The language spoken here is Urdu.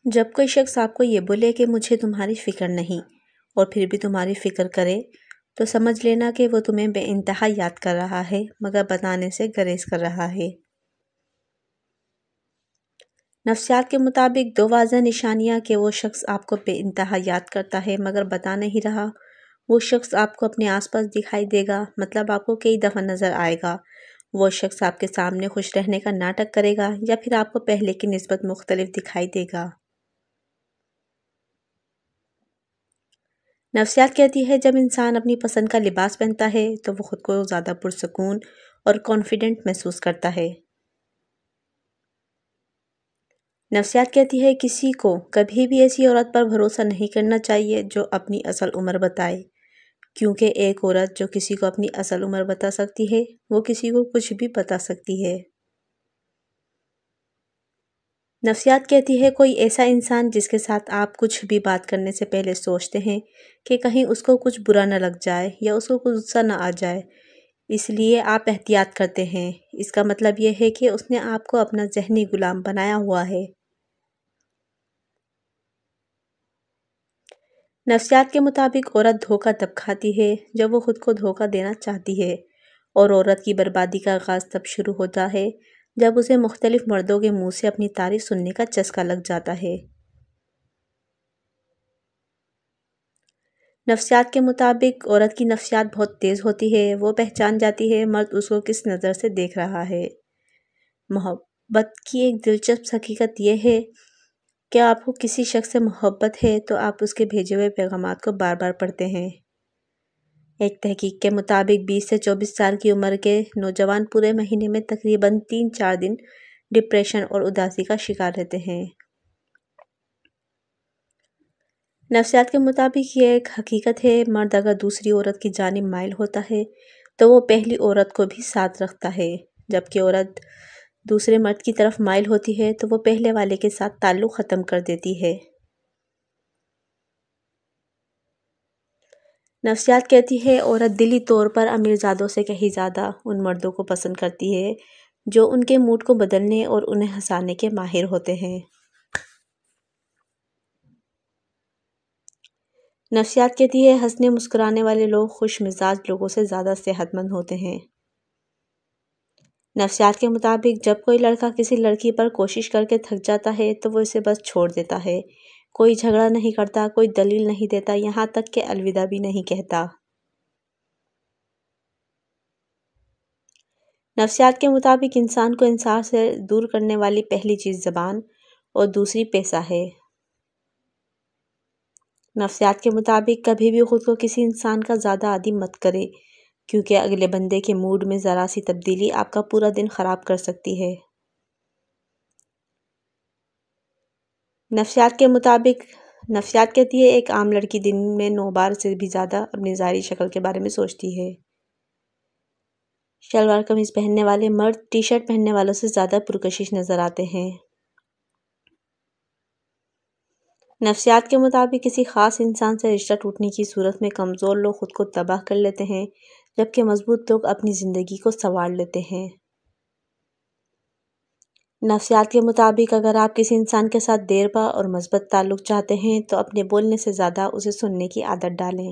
جب کوئی شخص آپ کو یہ بولے کہ مجھے تمہاری فکر نہیں اور پھر بھی تمہاری فکر کرے تو سمجھ لینا کہ وہ تمہیں بے انتہا یاد کر رہا ہے مگر بتانے سے گریز کر رہا ہے۔ نفسیات کے مطابق دو واضح نشانیاں کہ وہ شخص آپ کو بے انتہا یاد کرتا ہے مگر بتا نہیں رہا۔ وہ شخص آپ کو اپنے آس پاس دکھائی دے گا، مطلب آپ کو کئی دفعہ نظر آئے گا۔ وہ شخص آپ کے سامنے خوش رہنے کا ناٹک کرے گا یا پھر آپ کو پہلے کی نسبت مختلف دکھائی دے گا۔ نفسیات کہتی ہے جب انسان اپنی پسند کا لباس پہنتا ہے تو وہ خود کو زیادہ پرسکون اور کانفیڈنٹ محسوس کرتا ہے۔ نفسیات کہتی ہے کسی کو کبھی بھی ایسی عورت پر بھروسہ نہیں کرنا چاہیے جو اپنی اصل عمر بتائے، کیونکہ ایک عورت جو کسی کو اپنی اصل عمر بتا سکتی ہے وہ کسی کو کچھ بھی بتا سکتی ہے۔ نفسیات کہتی ہے کوئی ایسا انسان جس کے ساتھ آپ کچھ بھی بات کرنے سے پہلے سوچتے ہیں کہ کہیں اس کو کچھ برا نہ لگ جائے یا اس کو کچھ غصہ نہ آ جائے، اس لیے آپ احتیاط کرتے ہیں۔ اس کا مطلب یہ ہے کہ اس نے آپ کو اپنا ذہنی غلام بنایا ہوا ہے۔ نفسیات کے مطابق عورت دھوکہ تب کھاتی ہے جب وہ خود کو دھوکہ دینا چاہتی ہے، اور عورت کی بربادی کا آغاز تب شروع ہوتا ہے جب اسے مختلف مردوں کے منہ سے اپنی تعریف سننے کا چسکا لگ جاتا ہے۔ نفسیات کے مطابق عورت کی نفسیات بہت تیز ہوتی ہے، وہ پہچان جاتی ہے مرد اس کو کس نظر سے دیکھ رہا ہے۔ محبت کی ایک دلچسپ حقیقت یہ ہے کہ آپ کو کسی شخص سے محبت ہے تو آپ اس کے بھیجے ہوئے پیغامات کو بار بار پڑھتے ہیں۔ ایک تحقیق کے مطابق 20 سے 24 سال کی عمر کے نوجوان پورے مہینے میں تقریباً 3-4 دن ڈپریشن اور اداسی کا شکار رہتے ہیں۔ نفسیات کے مطابق یہ ایک حقیقت ہے مرد اگر دوسری عورت کی جانب مائل ہوتا ہے تو وہ پہلی عورت کو بھی ساتھ رکھتا ہے، جبکہ عورت دوسرے مرد کی طرف مائل ہوتی ہے تو وہ پہلے والے کے ساتھ تعلق ختم کر دیتی ہے۔ نفسیات کہتی ہے عورت دلی طور پر امیرزادوں سے کہیں زیادہ ان مردوں کو پسند کرتی ہے جو ان کے موڈ کو بدلنے اور انہیں ہنسانے کے ماہر ہوتے ہیں۔ نفسیات کہتی ہے ہنسنے مسکرانے والے لوگ خوش مزاج لوگوں سے زیادہ صحت مند ہوتے ہیں۔ نفسیات کے مطابق جب کوئی لڑکا کسی لڑکی پر کوشش کر کے تھک جاتا ہے تو وہ اسے بس چھوڑ دیتا ہے، کوئی جھگڑا نہیں کرتا، کوئی دلیل نہیں دیتا، یہاں تک کہ الوداع بھی نہیں کہتا۔ نفسیات کے مطابق انسان کو انصاف سے دور کرنے والی پہلی چیز زبان اور دوسری پیسہ ہے۔ نفسیات کے مطابق کبھی بھی خود کو کسی انسان کا زیادہ عادی مت کرے، کیونکہ اگلے بندے کے موڈ میں ذرا سی تبدیلی آپ کا پورا دن خراب کر سکتی ہے۔ نفسیات کے مطابق نفسیات کہتی ہے ایک عام لڑکی دن میں 9 بار سے بھی زیادہ اپنی ظاہری شکل کے بارے میں سوچتی ہے۔ شلوار قمیض پہننے والے مرد ٹی شرٹ پہننے والوں سے زیادہ پرکشش نظر آتے ہیں۔ نفسیات کے مطابق کسی خاص انسان سے رشتہ ٹوٹنے کی صورت میں کمزور لوگ خود کو تباہ کر لیتے ہیں جبکہ مضبوط لوگ اپنی زندگی کو سنوار لیتے ہیں۔ نفسیات کے مطابق اگر آپ کسی انسان کے ساتھ دیر پا اور مثبت تعلق چاہتے ہیں تو اپنے بولنے سے زیادہ اسے سننے کی عادت ڈالیں۔